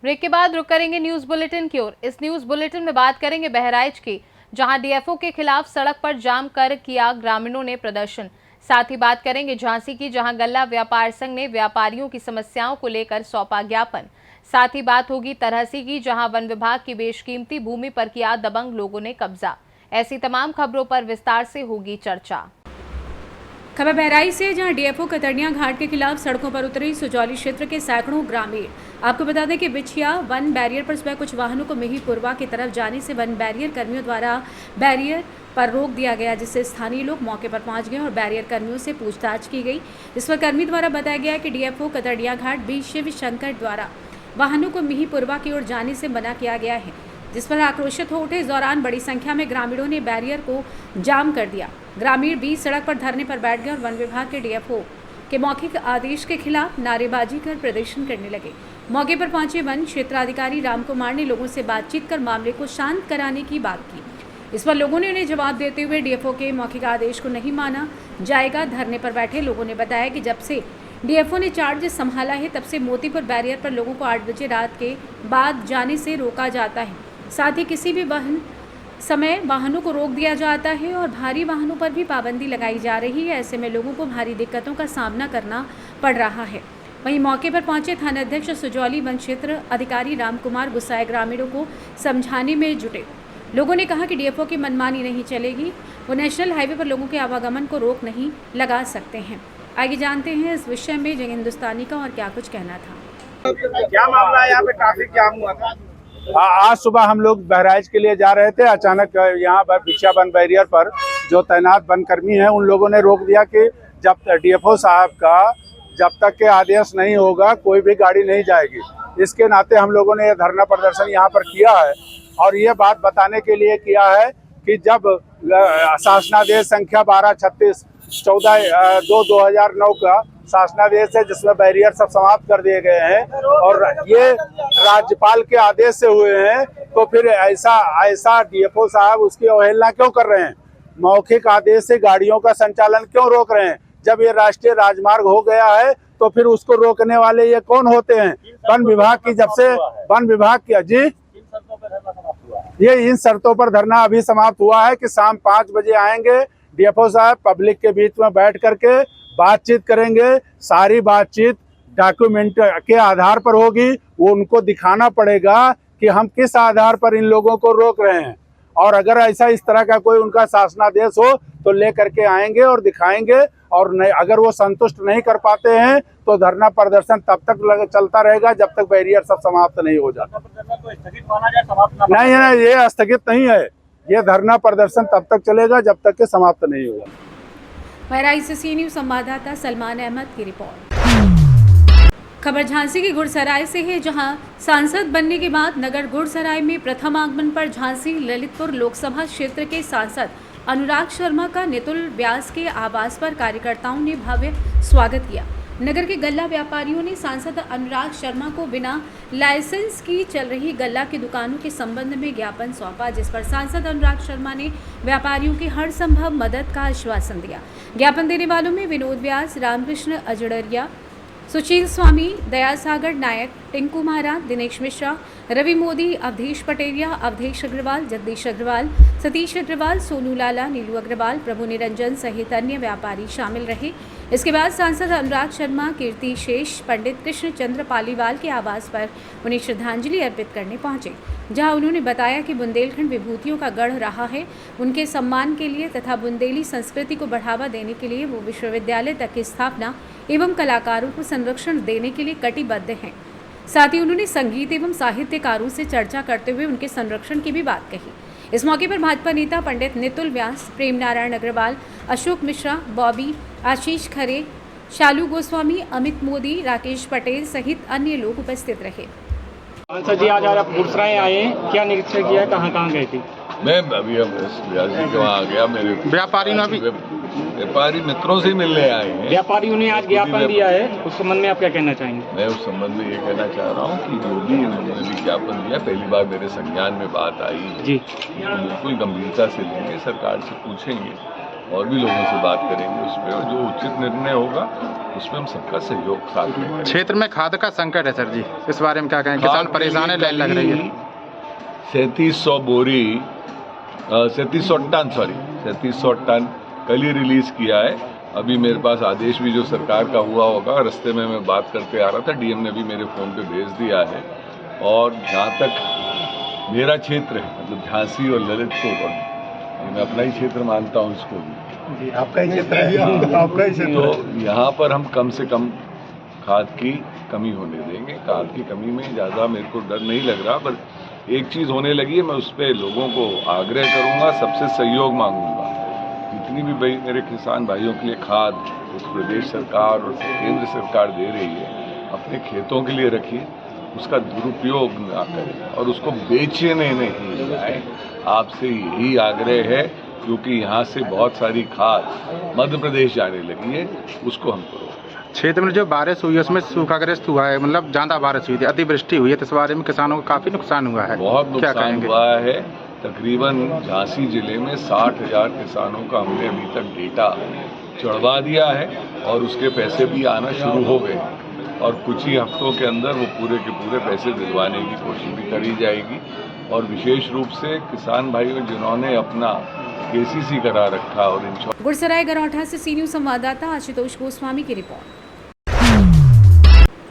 Break के बाद रुक करेंगे न्यूज बुलेटिन की ओर। इस न्यूज बुलेटिन में बात करेंगे बहराइच की, जहां डीएफओ के खिलाफ सड़क पर जाम कर किया ग्रामीणों ने प्रदर्शन। साथ ही बात करेंगे झांसी की, जहां गल्ला व्यापार संघ ने व्यापारियों की समस्याओं को लेकर सौंपा ज्ञापन। साथ ही बात होगी तरहसी की, जहां वन विभाग की बेशकीमती भूमि पर किया दबंग लोगों ने कब्जा। ऐसी तमाम खबरों पर विस्तार से होगी चर्चा। खबर बहराइच से, जहां डीएफओ कतरनिया घाट के खिलाफ सड़कों पर उतरी सुजौली क्षेत्र के सैकड़ों ग्रामीण। आपको बता दें कि बिछिया वन बैरियर पर सुबह कुछ वाहनों को मिहीपुरवा की तरफ जाने से वन बैरियर कर्मियों द्वारा बैरियर पर रोक दिया गया, जिससे स्थानीय लोग मौके पर पहुंच गए और बैरियर कर्मियों से पूछताछ की गई। इस पर कर्मी द्वारा बताया गया कि डीएफओ कतरनिया घाट बी शिव शंकर द्वारा वाहनों को मिहीपुरवा की ओर जाने से मना किया गया है, जिस पर आक्रोशित हो उठे। इस दौरान बड़ी संख्या में ग्रामीणों ने बैरियर को जाम कर दिया। ग्रामीण बीच सड़क पर धरने पर बैठ गए और वन विभाग के डीएफओ के मौखिक आदेश के खिलाफ नारेबाजी कर प्रदर्शन करने लगे। मौके पर पहुंचे वन क्षेत्राधिकारी राम कुमार ने लोगों से बातचीत कर मामले को शांत कराने की बात की। इस पर लोगों ने उन्हें जवाब देते हुए डीएफओ के मौखिक आदेश को नहीं माना जाएगा। धरने पर बैठे लोगों ने बताया कि जब से डीएफओ ने चार्ज संभाला है, तब से मोतीपुर बैरियर पर लोगों को 8 बजे रात के बाद जाने से रोका जाता है। साथ ही किसी भी समय वाहनों को रोक दिया जाता है और भारी वाहनों पर भी पाबंदी लगाई जा रही है। ऐसे में लोगों को भारी दिक्कतों का सामना करना पड़ रहा है। वहीं मौके पर पहुंचे थानाध्यक्ष सुजौली वन क्षेत्र अधिकारी राम कुमार गुस्साए ग्रामीणों को समझाने में जुटे। लोगों ने कहा कि डीएफओ की मनमानी नहीं चलेगी, वो नेशनल हाईवे पर लोगों के आवागमन को रोक नहीं लगा सकते हैं। आगे जानते हैं इस विषय में जंग हिंदुस्तानी का और क्या कुछ कहना था। क्या मामला है? यहाँ पे ट्रैफिक जाम हुआ था। आज सुबह हम लोग बहराइच के लिए जा रहे थे। अचानक यहाँ बिछिया वन बैरियर पर जो तैनात वनकर्मी हैं, उन लोगों ने रोक दिया कि जब डीएफओ साहब का जब तक के आदेश नहीं होगा कोई भी गाड़ी नहीं जाएगी। इसके नाते हम लोगों ने यह धरना प्रदर्शन यहाँ पर किया है और ये बात बताने के लिए किया है कि जब शासनादेश संख्या 1236 14/2/2009 का शासनादेश है, जिसमें बैरियर सब समाप्त कर दिए गए हैं और ये राज्यपाल के आदेश से हुए हैं, तो फिर ऐसा डीएफओ साहब उसकी अवहेलना क्यों कर रहे हैं? मौखिक आदेश से गाड़ियों का संचालन क्यों रोक रहे हैं? जब ये राष्ट्रीय राजमार्ग हो गया है तो फिर उसको रोकने वाले ये कौन होते हैं? वन विभाग की, जब से वन विभाग की जी ये इन शर्तों पर धरना अभी समाप्त हुआ है कि शाम 5 बजे आएंगे डीएफओ साहब, पब्लिक के बीच में बैठ करके बातचीत करेंगे। सारी बातचीत डॉक्यूमेंट के आधार पर होगी। वो उनको दिखाना पड़ेगा कि हम किस आधार पर इन लोगों को रोक रहे हैं, और अगर ऐसा इस तरह का कोई उनका शासनादेश हो तो ले करके आएंगे और दिखाएंगे। और नहीं, अगर वो संतुष्ट नहीं कर पाते हैं तो धरना प्रदर्शन तब तक चलता रहेगा जब तक बैरियर सब समाप्त नहीं हो जाता। नहीं, ये स्थगित नहीं है। ये धरना प्रदर्शन तब तक चलेगा जब तक के समाप्त नहीं होगा। बहराइच से सी न्यूज़ संवाददाता सलमान अहमद की रिपोर्ट। खबर झांसी के गुड़सराय से है, जहां सांसद बनने के बाद नगर गुड़सराय में प्रथम आगमन पर झांसी ललितपुर लोकसभा क्षेत्र के सांसद अनुराग शर्मा का नितुल व्यास के आवास पर कार्यकर्ताओं ने भव्य स्वागत किया। नगर के गल्ला व्यापारियों ने सांसद अनुराग शर्मा को बिना लाइसेंस की चल रही गल्ला की दुकानों के संबंध में ज्ञापन सौंपा, जिस पर सांसद अनुराग शर्मा ने व्यापारियों की हर संभव मदद का आश्वासन दिया। ज्ञापन देने वालों में विनोद व्यास, रामकृष्ण अजड़रिया, सुशील स्वामी, दयासागर नायक, टिंकू महाराज, दिनेश मिश्रा, रवि मोदी, अवधेश पटेरिया, अवधेश अग्रवाल, जगदीश अग्रवाल, सतीश अग्रवाल, सोनू लाला, नीलू अग्रवाल, प्रभु निरंजन सहित अन्य व्यापारी शामिल रहे। इसके बाद सांसद अनुराग शर्मा कीर्ति शेष पंडित कृष्ण चंद्र पालीवाल के आवास पर उन्हें श्रद्धांजलि अर्पित करने पहुंचे, जहां उन्होंने बताया कि बुंदेलखंड विभूतियों का गढ़ रहा है। उनके सम्मान के लिए तथा बुंदेली संस्कृति को बढ़ावा देने के लिए वो विश्वविद्यालय तक की स्थापना एवं कलाकारों को संरक्षण देने के लिए कटिबद्ध हैं। साथ ही उन्होंने संगीत एवं साहित्यकारों से चर्चा करते हुए उनके संरक्षण की भी बात कही। इस मौके पर भाजपा नेता पंडित नितुल व्यास, प्रेम नारायण अग्रवाल, अशोक मिश्रा, बॉबी, आशीष खरे, शालू गोस्वामी, अमित मोदी, राकेश पटेल सहित अन्य लोग उपस्थित रहे। सांसद जी आज आप गुड़सराय आए, क्या निरीक्षण किया, कहाँ गए थे? मैं अभी व्यास जी के वहाँ आ गया। मेरे व्यापारी मित्रों से मिलने आए हैं। व्यापारियों ने आज ज्ञापन दिया है, उस संबंध में आप क्या कहना चाहेंगे? मैं उस संबंध में ये कहना चाह रहा हूँ कि जो भी इन्होंने भी ज्ञापन दिया, पहली बार मेरे संज्ञान में बात आई है जी, तो बिल्कुल गंभीरता से लेंगे, सरकार से पूछेंगे और भी लोगों से बात करेंगे उस पर, और जो उचित निर्णय होगा उसमें हम सबका सहयोग साथ में। क्षेत्र में खाद का संकट है सर जी, इस बारे में क्या कहें? किसान परेशान है, लाइन लग रही है। 3700 टन कल ही रिलीज किया है। अभी मेरे पास आदेश भी जो सरकार का हुआ होगा, रास्ते में मैं बात करते आ रहा था, डीएम ने भी मेरे फ़ोन पे भेज दिया है। और जहाँ तक मेरा क्षेत्र है, मतलब झांसी और ललितपुर, मैं अपना ही क्षेत्र मानता हूँ इसको भी, आपका ही क्षेत्र है, आपका ही क्षेत्र। तो यहाँ पर हम कम से कम खाद की कमी होने देंगे। खाद की कमी में ज़्यादा मेरे को डर नहीं लग रहा, पर एक चीज़ होने लगी है, मैं उस पर लोगों को आग्रह करूँगा, सबसे सहयोग मांगूंगा। जितनी भी भाई मेरे किसान भाइयों के लिए खाद उत्तर प्रदेश सरकार और केंद्र सरकार दे रही है, अपने खेतों के लिए रखिए, उसका दुरुपयोग ना करें और उसको बेचने नहीं जाए। आपसे यही आग्रह है, क्योंकि यहाँ से बहुत सारी खाद मध्य प्रदेश जाने लगी है, उसको हम करो। क्षेत्र में जो बारिश हुई है उसमें सूखाग्रस्त हुआ है, मतलब ज़्यादा बारिश हुई थी, अतिवृष्टि हुई है, तो इस बारे में किसानों को काफ़ी नुकसान हुआ है। बहुत नुकसान हुआ है। तकरीबन झांसी जिले में 60,000 किसानों का हमने अभी तक डेटा चढ़वा दिया है और उसके पैसे भी आना शुरू हो गए, और कुछ ही हफ्तों के अंदर वो पूरे के पूरे पैसे दिलवाने की कोशिश भी करी जाएगी। और विशेष रूप से किसान भाइयों जिन्होंने अपना केसीसी करा रखा और इंश्योरेंस। गुड़सराय गरौठा से सी न्यूज़ संवाददाता आशुतोष गोस्वामी की रिपोर्ट।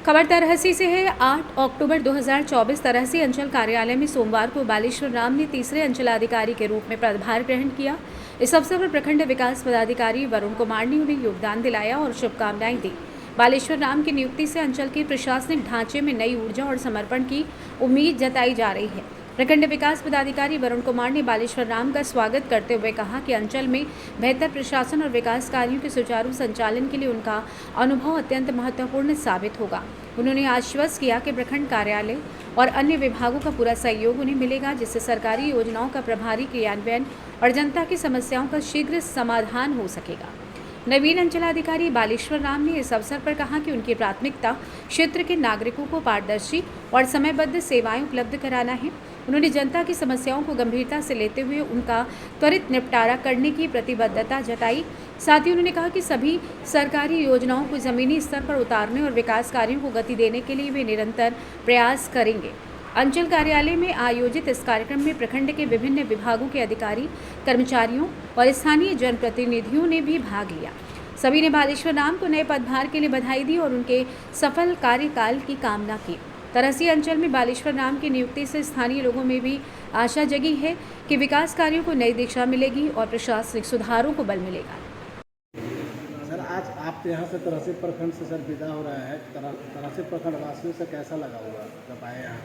खबर तरहसी से है। 8 अक्टूबर 2024 तरहसी अंचल कार्यालय में सोमवार को बालेश्वर राम ने तीसरे अंचलाधिकारी के रूप में पदभार ग्रहण किया। इस अवसर पर प्रखंड विकास पदाधिकारी वरुण कुमार ने उन्हें योगदान दिलाया और शुभकामनाएं दी। बालेश्वर राम की नियुक्ति से अंचल के प्रशासनिक ढांचे में नई ऊर्जा और समर्पण की उम्मीद जताई जा रही है। प्रखंड विकास पदाधिकारी वरुण कुमार ने बालेश्वर राम का स्वागत करते हुए कहा कि अंचल में बेहतर प्रशासन और विकास कार्यों के सुचारू संचालन के लिए उनका अनुभव अत्यंत महत्वपूर्ण साबित होगा। उन्होंने आश्वस्त किया कि प्रखंड कार्यालय और अन्य विभागों का पूरा सहयोग उन्हें मिलेगा, जिससे सरकारी योजनाओं का प्रभावी क्रियान्वयन और जनता की समस्याओं का शीघ्र समाधान हो सकेगा। नवीन अंचलाधिकारी बालेश्वर राम ने इस अवसर पर कहा कि उनकी प्राथमिकता क्षेत्र के नागरिकों को पारदर्शी और समयबद्ध सेवाएं उपलब्ध कराना है। उन्होंने जनता की समस्याओं को गंभीरता से लेते हुए उनका त्वरित निपटारा करने की प्रतिबद्धता जताई। साथ ही उन्होंने कहा कि सभी सरकारी योजनाओं को जमीनी स्तर पर उतारने और विकास कार्यों को गति देने के लिए वे निरंतर प्रयास करेंगे। अंचल कार्यालय में आयोजित इस कार्यक्रम में प्रखंड के विभिन्न विभागों के अधिकारी, कर्मचारियों और स्थानीय जनप्रतिनिधियों ने भी भाग लिया। सभी ने बालेश्वर राम को नए पदभार के लिए बधाई दी और उनके सफल कार्यकाल की कामना की। तरहसी अंचल में बालेश्वर राम की नियुक्ति से स्थानीय लोगों में भी आशा जगी है कि विकास कार्यों को नई दिशा मिलेगी और प्रशासनिक सुधारों को बल मिलेगा। सर, आज आप यहाँ से तरहसी प्रखंड से सर विदा हो रहा है, तरहसी प्रखंड वासियों से कैसा लगा हुआ जब आए यहाँ?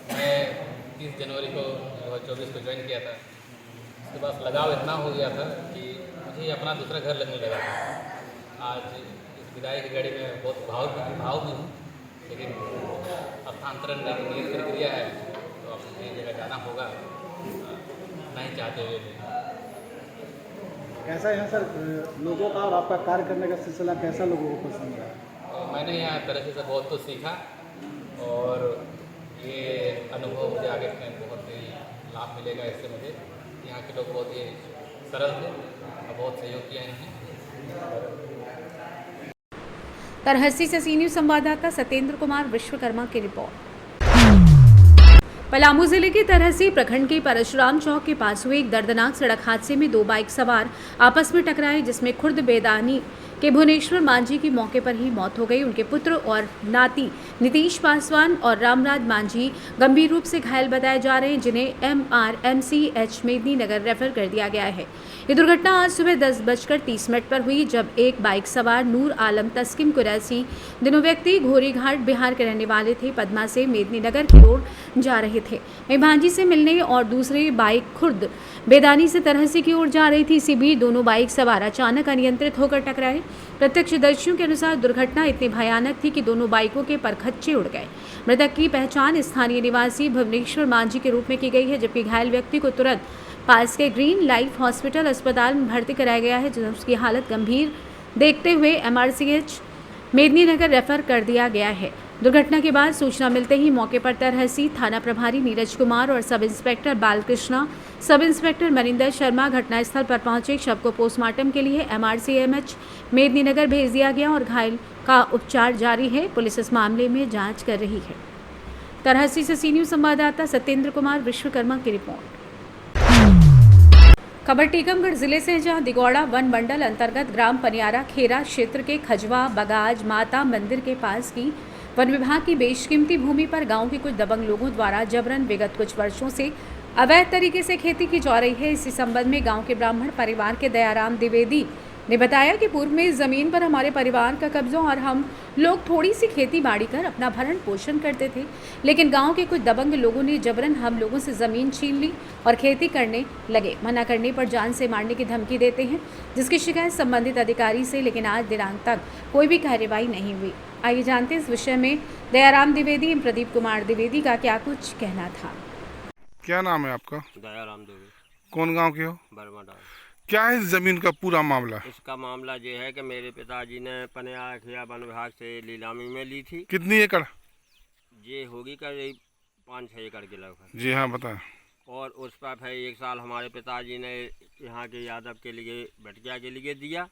मैं 30 जनवरी को 2024 को ज्वाइन किया था। उसके बाद लगाव इतना हो गया था कि मुझे अपना दूसरा घर लगने लगा था। आज इस विदाई की गाड़ी में बहुत भाव भी हूँ, लेकिन स्थानांतरण की प्रक्रिया है तो अब नई जगह जाना होगा, नहीं चाहते हुए भी। कैसा यहाँ सर लोगों का और आपका कार्य करने का सिलसिला कैसा लोगों को पसंद है? मैंने यहाँ तरह से बहुत कुछ सीखा और ये अनुभव मुझे आगे में बहुत ही लाभ मिलेगा। इससे मुझे यहाँ के लोग बहुत ही सरल थे और बहुत सहयोग किया इन्होंने। तरहसी से सी न्यूज़ संवाददाता सत्येंद्र कुमार विश्वकर्मा की रिपोर्ट। पलामू जिले के तरहसी प्रखंड के परशुराम चौक के पास हुए एक दर्दनाक सड़क हादसे में 2 बाइक सवार आपस में टकराए, जिसमें खुर्द बेदानी के भुवनेश्वर मांझी की मौके पर ही मौत हो गई। उनके पुत्र और नाती नीतीश पासवान और रामराज मांझी गंभीर रूप से घायल बताए जा रहे हैं, जिन्हें MRMCH मेदिनीनगर रेफर कर दिया गया है। ये दुर्घटना आज सुबह 10:30 पर हुई, जब एक बाइक सवार नूर आलम तस्किम कुरैसी दोनों व्यक्ति घोरीघाट बिहार के रहने वाले थे, पदमा से मेदिनीनगर की ओर जा रहे थे। वहीं भांजी से मिलने और दूसरी बाइक खुर्द बेदानी से तरहसी की ओर जा रही थी। इसी बीच दोनों बाइक सवार अचानक अनियंत्रित होकर टकराए। प्रत्यक्षदर्शियों के अनुसार दुर्घटना इतनी भयानक थी कि दोनों बाइकों के परखच्चे उड़ गए। मृतक की पहचान स्थानीय निवासी भुवनेश्वर मांझी के रूप में की गई है, जबकि घायल व्यक्ति को तुरंत पास के ग्रीन लाइफ हॉस्पिटल अस्पताल में भर्ती कराया गया है, जहां उसकी हालत गंभीर देखते हुए MRCH मेदिनीनगर रेफर कर दिया गया है। दुर्घटना के बाद सूचना मिलते ही मौके पर तरहसी थाना प्रभारी नीरज कुमार और sub inspector Balkrishna, sub inspector Maninder Sharma घटनास्थल पर पहुंचे। शव को पोस्टमार्टम के लिए MRCMH मेदिनीनगर भेज दिया गया और घायल का उपचार जारी है। पुलिस इस मामले में जांच कर रही है। तरहसी से सी न्यूज़ संवाददाता सत्येंद्र कुमार विश्वकर्मा की रिपोर्ट। खबर टीकमगढ़ जिले से है, जहां दिगौड़ा वन मंडल अंतर्गत ग्राम पनियारा खेरा क्षेत्र के खजवा बगाज माता मंदिर के पास की वन विभाग की बेशकीमती भूमि पर गांव के कुछ दबंग लोगों द्वारा जबरन विगत कुछ वर्षों से अवैध तरीके से खेती की जा रही है। इसी संबंध में गांव के ब्राह्मण परिवार के दयाराम द्विवेदी ने बताया कि पूर्व में इस जमीन पर हमारे परिवार का कब्जा और हम लोग थोड़ी सी खेती बाड़ी कर अपना भरण पोषण करते थे, लेकिन गांव के कुछ दबंग लोगों ने जबरन हम लोगों से जमीन छीन ली और खेती करने लगे। मना करने पर जान से मारने की धमकी देते हैं, जिसकी शिकायत संबंधित अधिकारी से, लेकिन आज दिनांक तक कोई भी कार्रवाई नहीं हुई। आइए जानते हैं इस विषय में दयाराम द्विवेदी एवं प्रदीप कुमार द्विवेदी का क्या कुछ कहना था। क्या नाम है आपका? दयाराम द्विवेदी। कौन गांव के हो? बरमाडाल। क्या है इस जमीन का पूरा मामला? इसका मामला ये है कि मेरे पिताजी ने पनियारा खेरा वन विभाग से नीलामी में ली थी। कितनी एकड़? ये होगी करीब 5-6 एकड़ के लगभग। जी हाँ, बताएं। और उस पर फिर 1 साल हमारे पिताजी ने यहाँ के यादव के लिए भटिया के लिए दिया,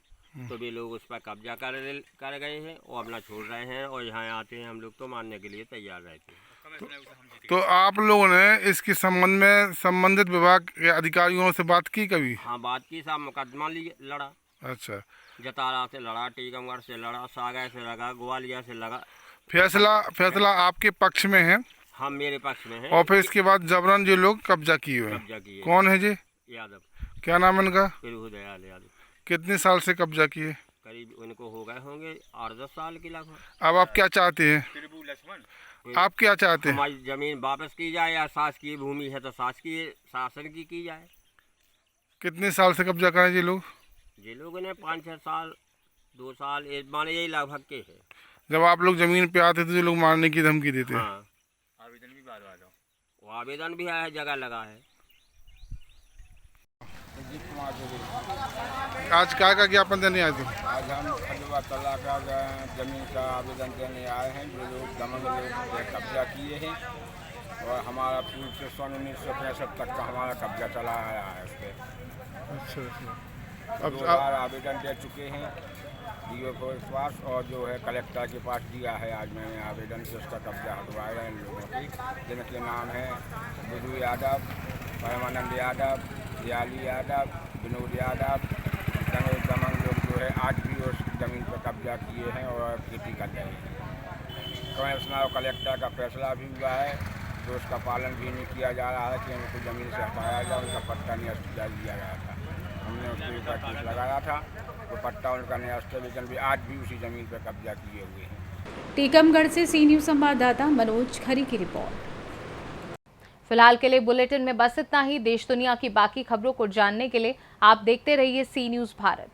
तो भी लोग उस पर कब्जा कर गए हैं और अपना छोड़ रहे हैं और यहाँ आते हैं हम लोग तो मानने के लिए तैयार रहते हैं। तो आप लोगों ने इसके संबंध में संबंधित विभाग के अधिकारियों से बात की कभी? हाँ, बात की। साहब मुकदमा लड़ा। अच्छा। जतारा से लड़ा, टीकमगढ़ से लड़ा, सागर से लगा, ग्वालियर से लगा। फैसला आपके पक्ष में है? हाँ, मेरे पक्ष में है। और फिर इसके बाद जबरन जो लोग कब्जा किए हुए हैं, कौन है जी? यादव। क्या नाम है इनका? दयाल यादव। कितने साल से कब्जा किए? करीब उनको हो गए होंगे 8-10 साल के लगभग। अब आप क्या चाहते हैं? आप क्या चाहते हैं? हमारी जमीन वापस की जाए, या शासकीय भूमि है तो शासकीय शासन की जाए। कितने साल से कब्जा करें ये लोग? ये लोगों ने 5-6 साल, 2 साल माने यही लगभग के है। जब आप लोग जमीन पे आते थे तो लोग मारने की धमकी देते हैं? हाँ। आवेदन भी वो आवेदन भी है, जगह लगा है। आज क्या का ज्ञापन देने आए थे? आज हम खजवा तला का जमीन का आवेदन देने आए हैं। जो लोग दमंग लोग कब्जा किए हैं और हमारा पूर्व से सन 1965 तक का हमारा कब्जा चला आया है उस पर। अच्छा। अब 2 बार आवेदन दे चुके हैं DO को पास, और जो है कलेक्टर के पास दिया है। आज मैंने आवेदन से उसका कब्जा हटवाया है इन लोगों की, जिनके नाम है बुद्धू यादव, परमानंद यादव, दयाली यादव, विनोद यादव। दमंग लोग जो है आज भी उस जमीन पर कब्जा किए हैं और खेती कर रहे हैं। कमिश्नर और कलेक्टर का फैसला भी हुआ है, तो उसका पालन भी नहीं किया जा रहा है कि उनको ज़मीन से हटाया जाए। उनका पट्टा निरस्त दिया गया था, हमने उसके ऊपर केस लगाया था, तो पट्टा उनका निरस्त, लेकिन भी आज भी उसी ज़मीन पर कब्जा किए हुए हैं। टीकमगढ़ से सी न्यूज़ संवाददाता मनोज खरी की रिपोर्ट। फिलहाल के लिए बुलेटिन में बस इतना ही। देश दुनिया की बाकी खबरों को जानने के लिए आप देखते रहिए सी न्यूज़ भारत।